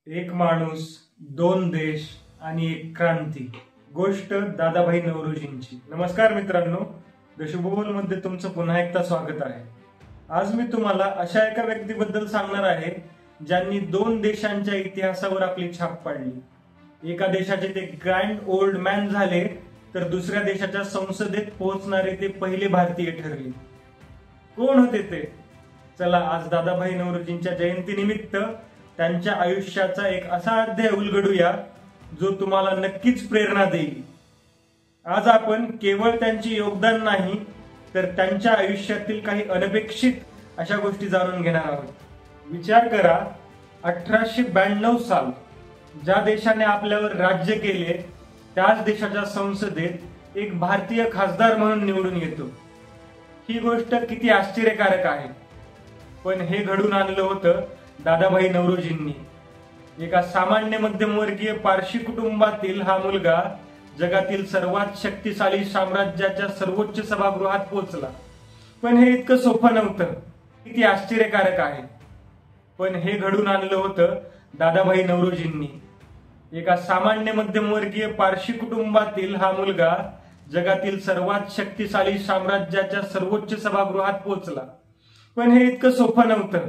एक माणूस, दोन देश आणि एक क्रांती. गोष्ट दादाभाई नौरोजींची. नमस्कार मित्रांनो, द शुभबोल मध्ये तुमचं पुन्हा एकदा स्वागत आहे. आज मी तुम्हाला अशा एका व्यक्तीबद्दल सांगणार आहे ज्यांनी दोन देशांच्या इतिहासावर आपली छाप पाडली. एका देशाचे ते ग्रँड ओल्ड मॅन झाले, तर दुसऱ्या देशाच्या संसदेत पोहोचणारे ते पहिले भारतीय ठरले. कोण होते ते? चला आज दादाभाई नौरोजींच्या जयंतीनिमित्त त्यांच्या आयुष्याचा एक असा अध्याय उलगडूया जो तुम्हाला नक्कीच प्रेरणा देईल. आज आपण केवळ त्यांचे योगदान नाही तर त्यांच्या आयुष्यातील काही अनपेक्षित अशा गोष्टी जाणून घेणार आहोत. विचार करा, 1892 साल, ज्या देशाने आपल्यावर राज्य केले त्याच देशाच्या संसदेत एक भारतीय खासदार म्हणून निवडून येतो. ही गोष्ट किती आश्चर्यकारक आहे. पण हे घडून आणलं होतं दादाभाई नौरोजींनी. एका सामान्य मध्यमवर्गीय पारशी कुटुंबातील हा मुलगा जगातील सर्वात शक्तिशाली साम्राज्याच्या सर्वोच्च सभागृहात पोहोचला. पण हे इतकं सोपं नव्हतं. किती आश्चर्यकारक आहे. पण हे घडून आणलं होतं दादाभाई नौरोजींनी. एका सामान्य मध्यमवर्गीय पारशी कुटुंबातील हा मुलगा जगातील सर्वात शक्तिशाली साम्राज्याच्या सर्वोच्च सभागृहात पोहोचला. पण हे इतकं सोपं नव्हतं.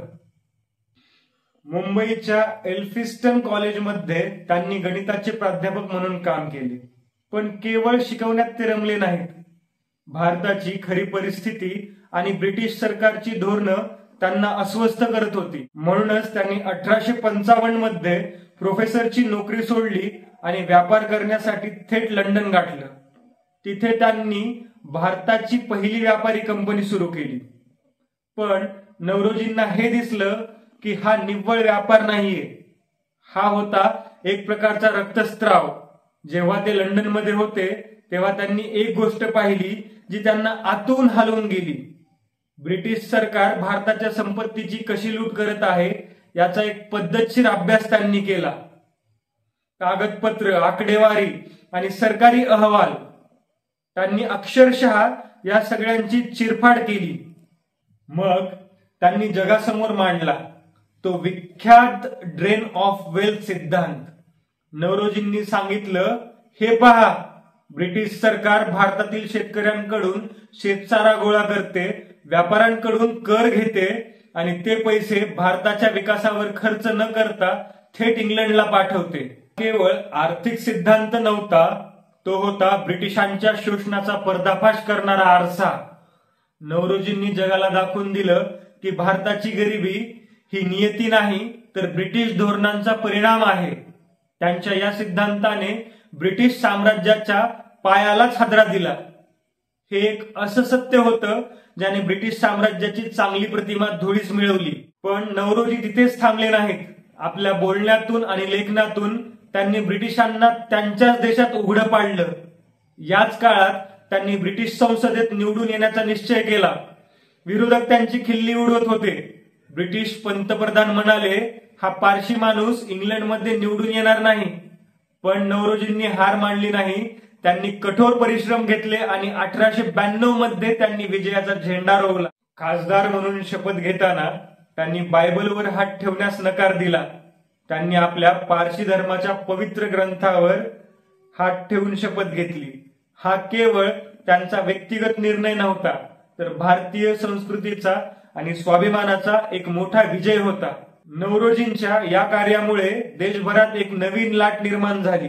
मुंबईच्या एल्फिस्टन कॉलेजमध्ये त्यांनी गणिताचे प्राध्यापक म्हणून काम केले. पण केवळ शिकवण्यात ते रमले नाहीत. भारताची खरी परिस्थिती आणि ब्रिटिश सरकारची धोरणं त्यांना अस्वस्थ करत होती. म्हणूनच त्यांनी 1855 मध्ये प्रोफेसरची नोकरी सोडली आणि व्यापार करण्यासाठी थेट लंडन गाठलं. तिथे त्यांनी भारताची पहिली व्यापारी कंपनी सुरू केली. पण नौरोजींना हे दिसलं की हा निव्वळ व्यापार नाहीये, हा होता एक प्रकारचा रक्तस्त्राव. जेव्हा ते लंडन मध्ये होते तेव्हा त्यांनी एक गोष्ट पाहिली जी त्यांना आतून हलवून गेली. ब्रिटिश सरकार भारताच्या संपत्तीची कशी लूट करत आहे याचा एक पद्धतशीर अभ्यास त्यांनी केला. कागदपत्र, आकडेवारी आणि सरकारी अहवाल, त्यांनी अक्षरशः या सगळ्यांची चिरफाड केली. मग त्यांनी जगासमोर मांडला तो विख्यात ड्रेन ऑफ वेल्थ सिद्धांत. नौरोजींनी सांगितलं, हे पहा, ब्रिटिश सरकार भारतातील शेतकऱ्यांकडून शेतसारा गोळा करते, व्यापाऱ्यांकडून कर घेते आणि ते पैसे भारताच्या विकासावर खर्च न करता थेट इंग्लंडला पाठवते. केवळ आर्थिक सिद्धांत नव्हता, तो होता ब्रिटिशांच्या शोषणाचा पर्दाफाश करणारा आरसा. नौरोजींनी जगाला दाखवून दिलं की भारताची गरिबी ही नियती नाही तर ब्रिटिश धोरणांचा परिणाम आहे. त्यांच्या या सिद्धांताने ब्रिटिश साम्राज्याच्या पायालाच हादरा दिला. हे एक असं सत्य होतं ज्याने ब्रिटिश साम्राज्याची चांगली प्रतिमा धुळीस मिळवली. पण नौरोजी तिथेच थांबले नाहीत. आपल्या बोलण्यातून आणि लेखनातून त्यांनी ब्रिटिशांना त्यांच्याच देशात उघडं पाडलं. याच काळात त्यांनी ब्रिटिश संसदेत निवडून येण्याचा निश्चय केला. विरोधक त्यांची खिल्ली उडवत होते. ब्रिटिश पंतप्रधान म्हणाले, हा पारशी माणूस इंग्लंडमध्ये निवडून येणार नाही. पण नौरोजींनी हार मानली नाही. त्यांनी कठोर परिश्रम घेतले आणि 1892 मध्ये त्यांनी विजयाचा झेंडा रोवला. खासदार म्हणून शपथ घेताना त्यांनी बायबलवर हात ठेवण्यास नकार दिला. त्यांनी आपल्या पारशी धर्माच्या पवित्र ग्रंथावर हात ठेवून शपथ घेतली. हा केवळ त्यांचा व्यक्तिगत निर्णय नव्हता तर भारतीय संस्कृतीचा आणि स्वाभिमानाचा एक मोठा विजय होता. नौरोजींच्या या कार्यामुळे देशभरात एक नवीन लाट निर्माण झाली.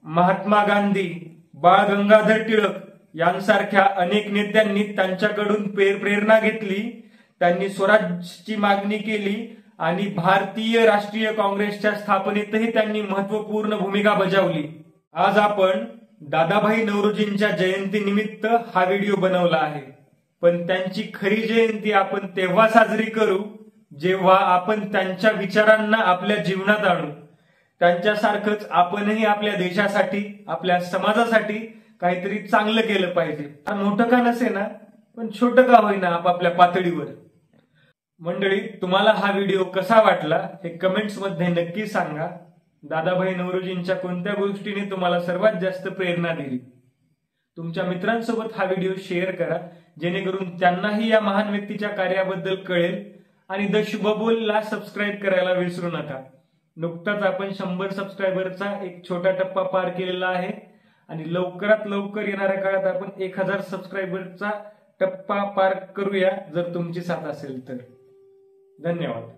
महात्मा गांधी, बाळ गंगाधर टिळक यांसारख्या अनेक नेत्यांनी त्यांच्याकडून प्रेरणा घेतली. त्यांनी स्वराज्याची मागणी केली आणि भारतीय राष्ट्रीय काँग्रेसच्या स्थापनेतही त्यांनी महत्वपूर्ण भूमिका बजावली. आज आपण दादाभाई नौरोजींच्या जयंतीनिमित्त हा व्हिडिओ बनवला आहे. पण त्यांची खरी जयंती आपण तेव्हा साजरी करू जेव्हा आपण त्यांच्या विचारांना आपल्या जीवनात आणू. त्यांच्यासारखंच आपणही आपल्या देशासाठी, आपल्या समाजासाठी काहीतरी चांगलं केलं पाहिजे. मोठं का नसेना, पण छोटं का होईना आपापल्या पातळीवर. मंडळी, तुम्हाला हा व्हिडिओ कसा वाटला हे कमेंट्स मध्ये नक्की सांगा. दादाभाई नौरोजींच्या कोणत्या गोष्टीने तुम्हाला सर्वात जास्त प्रेरणा दिली? तुमच्या मित्रांसोबत हा व्हिडिओ शेअर करा जेणेकरून त्यांनाही या महान व्यक्तीच्या कार्याबद्दल कळेल. आणि द शुभबोलला सबस्क्राईब करायला विसरू नका. नुकताच आपण 100 सबस्क्रायबरचा एक छोटा टप्पा पार केलेला आहे आणि लवकरात लवकर येणाऱ्या काळात आपण 1000 सबस्क्रायबरचा टप्पा पार करूया, जर तुमची साथ असेल तर. धन्यवाद.